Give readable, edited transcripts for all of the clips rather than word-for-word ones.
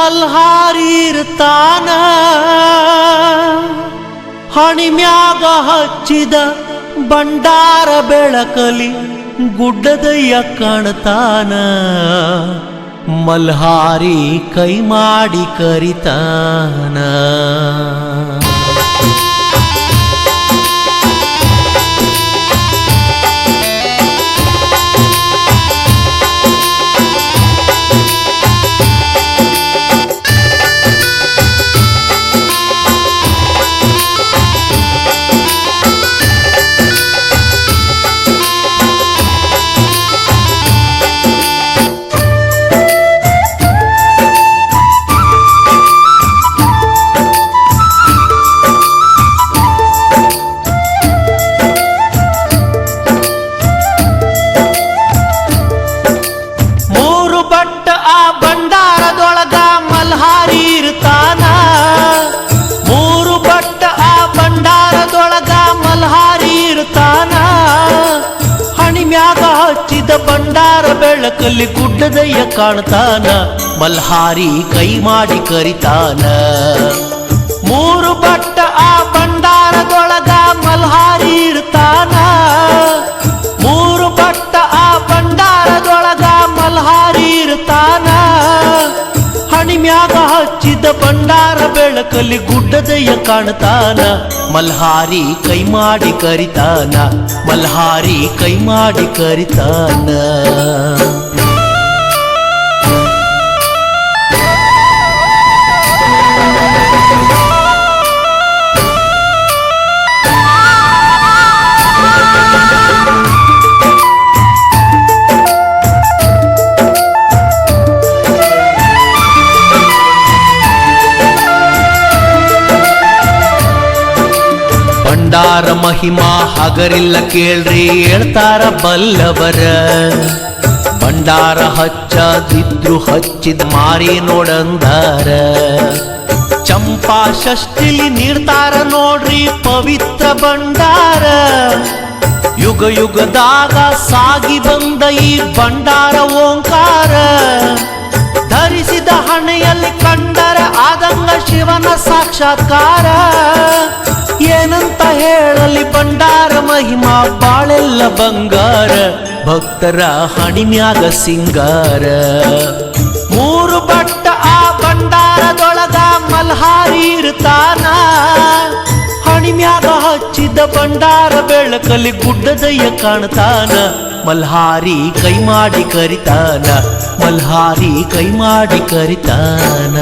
ಮಲ್ಹಾರಿರ್ತಾನ ಹಣಿಮ್ಯಾಗ ಹಚ್ಚಿದ ಬಂಡಾರ ಬೆಳಕಲಿ ಗುಡ್ಡದಯ್ಯ ಕಾಣ್ತಾನ ಮಲ್ಹಾರಿ ಕೈ ಮಾಡಿ ಕರಿತಾನ ಬಂಡಾರ ಬೆಳಕಲ್ಲಿ ಗುಡ್ಡದಯ್ಯ ಕಾಣ್ತಾನ ಮಲ್ಹಾರಿ ಕೈ ಮಾಡಿ ಕರಿತಾನ ಮೂರು ಬಟ್ಟ ಆ ಬಂಡಾರದೊಳಗ ಮಲ್ಹಾರಿ ಇರ್ತಾನ ಮೂರು ಬಟ್ಟ ಆ ಬಂಡಾರದೊಳಗ ಮಲ್ಹಾರಿ ಇರ್ತಾನ ಹಣಿಮ್ಯಾಗ ಹಚ್ಚಿದ ಬಂಡಾರ ಬೆಳಕಲ್ಲಿ ಗುಡ್ಡದಯ್ಯ ಕಾಣ್ತಾನ ಮಲ್ಹಾರಿ ಕೈ ಮಾಡಿ ಕರಿತಾನ ಮಲ್ಹಾರಿ ಕೈ ಮಾಡಿ ಕರಿತಾನ ಬಂಡಾರ ಮಹಿಮಾ ಹಗರಿಲ್ಲ ಕೇಳ್ರಿ ಹೇಳ್ತಾರ ಬಲ್ಲವರ ಬಂಡಾರ ಹಚ್ಚದಿದ್ರು ಹಚ್ಚಿದ ಮಾರಿ ನೋಡಂದಾರ ಚಂಪಾ ಷಷ್ಠಿಲಿ ನೀಡ್ತಾರ ನೋಡ್ರಿ ಪವಿತ್ರ ಬಂಡಾರ ಯುಗ ಯುಗದಾಗ ಸಾಗಿ ಬಂದ ಈ ಬಂಡಾರ ಓಂಕಾರ ಧರಿಸಿದ ಹಣೆಯಲ್ಲಿ ಕಂಡರ ಆದಂಗ ಶಿವನ ಸಾಕ್ಷಾತ್ಕಾರ ಏನಂತ ಹೇಳಲಿ ಬಂಡಾರ ಮಹಿಮಾ ಬಾಳೆಲ್ಲ ಬಂಗಾರ ಭಕ್ತರ ಹಣಿಮ್ಯಾಗ ಸಿಂಗಾರ ಮೂರು ಬಟ್ಟ ಆ ಬಂಡಾರದೊಳಗ ಮಲ್ಹಾರಿ ಇರ್ತಾನ ಹಣಿಮ್ಯಾಗ ಹಚ್ಚಿದ ಬಂಡಾರ ಬೆಳಕಲ್ಲಿ ಗುಡ್ಡದಯ್ಯ ಕಾಣ್ತಾನ ಮಲ್ಹಾರಿ ಕೈ ಮಾಡಿ ಕರಿತಾನ ಮಲ್ಹಾರಿ ಕೈ ಮಾಡಿ ಕರಿತಾನ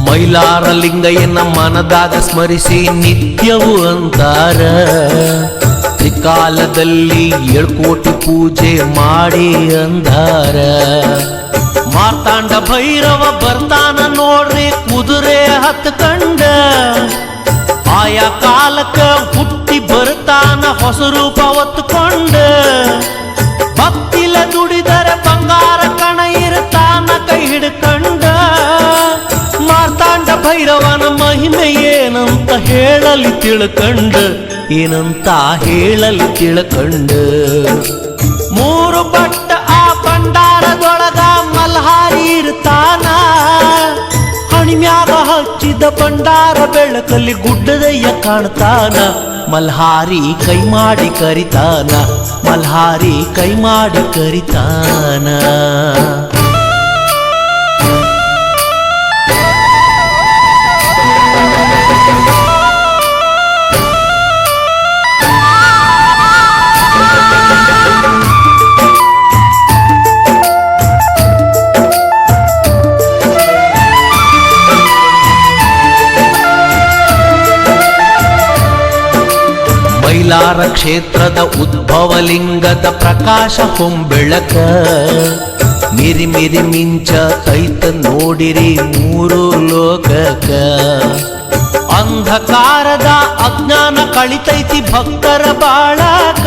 ಮೈಲಾರ ಲಿಂಗಯ್ಯನ ಮನದಾಗ ಸ್ಮರಿಸಿ ನಿತ್ಯವೂ ಅಂತಾರ ತ್ರಿಕಾಲದಲ್ಲಿ 7 ಕೋಟಿ ಪೂಜೆ ಮಾಡಿ ಅಂದಾರ ಮಾರ್ತಾಂಡ ಭೈರವ ಬರ್ತಾನ ನೋಡ್ರಿ ಕುದುರೆ ಹತ್ಕಂಡ ಆಯಾ ಕಾಲಕ್ಕ ಹುಟ್ಟಿ ಬರ್ತಾನ ಹೊಸ ರೂಪ ಹೊತ್ತುಕೊಂಡ ಭಕ್ತಿಲ ದುಡಿದರೆ ಬಂಗಾರ ಕಣ ಇರ್ತಾನ ಕೈ ಹಿಡ್ಕಂಡ ಮಾರ್ತಾಂಡ ಭೈರವನ ಮಹಿಮೆ ಏನಂತ ಹೇಳಲಿ ತಿಳ್ಕಂಡ ಏನಂತ ಹೇಳಲಿ ತಿಳ್ಕಂಡ ಮೂರು ಬಟ್ಟ ಆ ಬಂಡಾರದೊಳಗ ಮಲ್ಹಾರಿ ಇರ್ತಾನ ಹಣಿಮ್ಯಾಗ ಹಚ್ಚಿದ ಬಂಡಾರ ಬೆಳಕಲ್ಲಿ ಗುಡ್ಡದಯ್ಯ ಕಾಣ್ತಾನ ಮಲ್ಹಾರಿ ಕೈ ಮಾಡಿ ಕರಿತಾನ ಮಲ್ಹಾರಿ ಕೈ ಮಾಡಿ ಕರಿತಾನ ಮೈಲಾರ ಕ್ಷೇತ್ರದ ಉದ್ಭವಲಿಂಗದ ಪ್ರಕಾಶ ಹೊಂಬೆಳಕ ಮಿರಿ ಮಿರಿ ಮಿಂಚ ತೈತ ನೋಡಿರಿ ಮೂರು ಲೋಕಕ ಅಂಧಕಾರದ ಅಜ್ಞಾನ ಕಳಿತೈತಿ ಭಕ್ತರ ಬಾಳಕ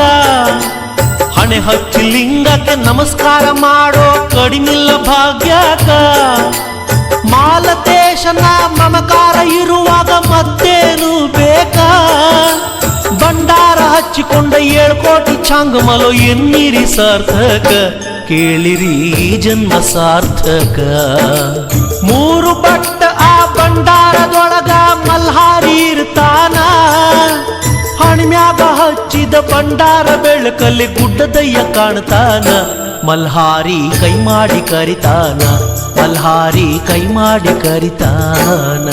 ಹಣೆ ಹಚ್ಚಿ ಲಿಂಗಕ್ಕೆ ನಮಸ್ಕಾರ ಮಾಡೋ ಕಡಿಮಿಲ್ಲ ಭಾಗ್ಯಕ ಮಾಲತೇಶನ ಮಮಕಾರ ಇರುವಾಗ ಮತ್ತೇನು ಬೇಕಾ ಭಂಡಾರ ಹಚ್ಚಿಕೊಂಡ 7 ಕೋಟಿ ಚಾಂಗಮಲೋ ಎನ್ನಿರಿ ಸಾರ್ಥಕ ಕೇಳಿರಿ ಜನ್ಮ ಸಾರ್ಥಕ 3 ಬಟ್ಟ ಆ ಭಂಡಾರದೊಳಗ ಮಲ್ಹಾರಿ ಇರ್ತಾನ ಹಣಿಮ್ಯಾಗ ಹಚ್ಚಿದ ಭಂಡಾರ ಬೆಳಕಲ್ಲಿ ಗುಡ್ಡದಯ್ಯ ಕಾಣ್ತಾನ ಮಲ್ಹಾರಿ ಕೈ ಮಾಡಿ ಕರಿತಾನ ಮಲ್ಹಾರಿ ಕೈ ಮಾಡಿ ಕರಿತಾನ